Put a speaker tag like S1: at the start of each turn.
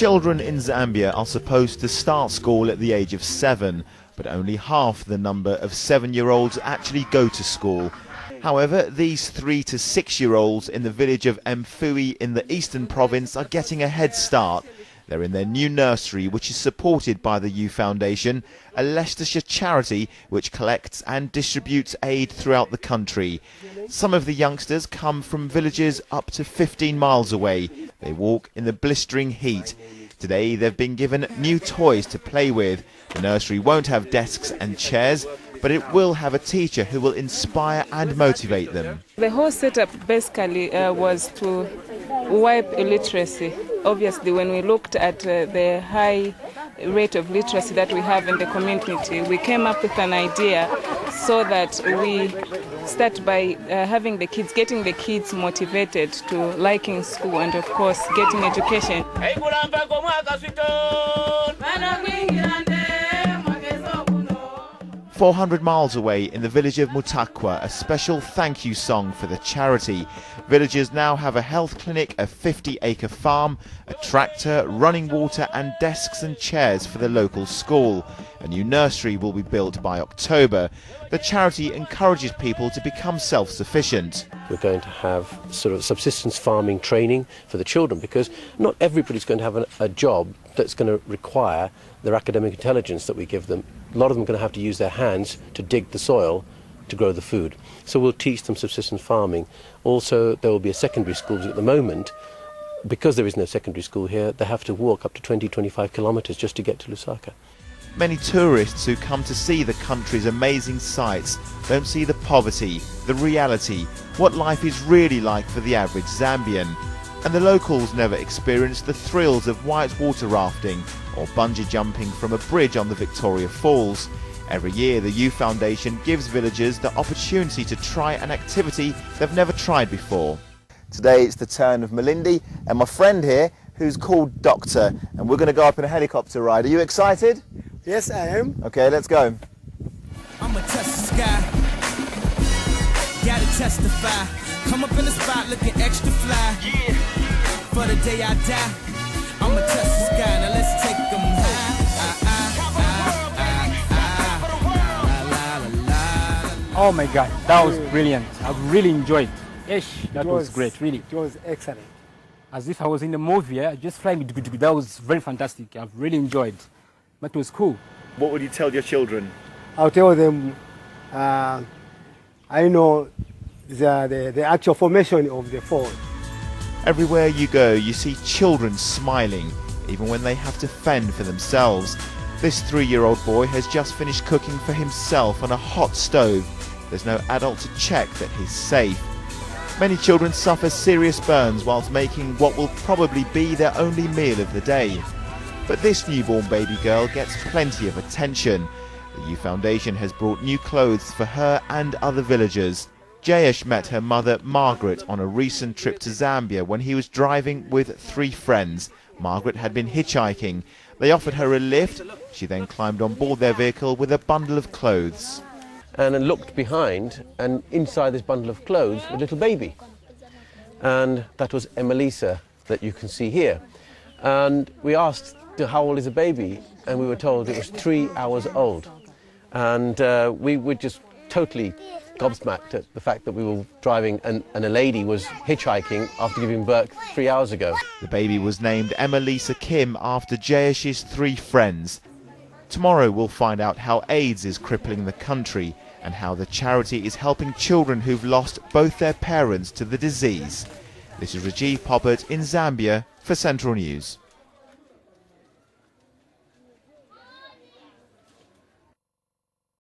S1: Children in Zambia are supposed to start school at the age of 7, but only half the number of 7-year-olds actually go to school. However, these 3 to 6-year-olds in the village of Mfui in the Eastern Province are getting a head start. They're in their new nursery, which is supported by the ufoundation, a Leicestershire charity which collects and distributes aid throughout the country. Some of the youngsters come from villages up to 15 miles away. They walk in the blistering heat. Today they've been given new toys to play with. The nursery won't have desks and chairs, but it will have a teacher who will inspire and motivate them.
S2: The whole setup basically was to wipe illiteracy. Obviously, when we looked at the high rate of literacy that we have in the community, we came up with an idea so that we start by getting the kids motivated to liking school and, of course, getting education.
S1: 400 miles away in the village of Mutakwa, a special thank you song for the charity. Villagers now have a health clinic, a 50-acre farm, a tractor, running water and desks and chairs for the local school. A new nursery will be built by October. The charity encourages people to become self-sufficient.
S3: We're going to have sort of subsistence farming training for the children, because not everybody's going to have a job that's going to require their academic intelligence that we give them. A lot of them are going to have to use their hands to dig the soil to grow the food. So we'll teach them subsistence farming. Also, there will be a secondary school. At the moment, because there is no secondary school here, they have to walk up to 20-25 kilometres just to get to Lusaka.
S1: Many tourists who come to see the country's amazing sights don't see the poverty, the reality, what life is really like for the average Zambian. And the locals never experienced the thrills of whitewater rafting or bungee jumping from a bridge on the Victoria Falls. Every year the ufoundation gives villagers the opportunity to try an activity they've never tried before. Today it's the turn of Malindi and my friend here who's called Doctor, and we're going to go up in a helicopter ride. Are you excited?
S4: Yes, I am.
S1: Okay, let's go.
S5: I'm a test the sky. Gotta testify. Come up in the spot looking extra fly. Yeah. For the day I die, I'm a test the sky. Now let's take them high.
S4: Oh my God, that was brilliant. I really enjoyed it. That was great, really. It was excellent. As if I was in the movie, just flying. That was very fantastic. I've really enjoyed. That was cool.
S1: What would you tell your children?
S4: I'll tell them, I know the actual formation of the fall.
S1: Everywhere you go, you see children smiling, even when they have to fend for themselves. This 3-year-old boy has just finished cooking for himself on a hot stove. There's no adult to check that he's safe. Many children suffer serious burns whilst making what will probably be their only meal of the day. But this newborn baby girl gets plenty of attention. The ufoundation has brought new clothes for her and other villagers. Jayesh met her mother Margaret on a recent trip to Zambia when he was driving with 3 friends. Margaret had been hitchhiking. They offered her a lift. She then climbed on board their vehicle with a bundle of clothes.
S3: And I looked behind, and inside this bundle of clothes was a little baby. And that was Emelisa that you can see here. And we asked, how old is the baby? And we were told it was 3 hours old. And we were just totally gobsmacked at the fact that we were driving and a lady was hitchhiking after giving birth 3 hours ago.
S1: The baby was named Emelisa Kim after Jayesh's 3 friends. Tomorrow we'll find out how AIDS is crippling the country and how the charity is helping children who've lost both their parents to the disease. This is Rajiv Poppert in Zambia for Central News.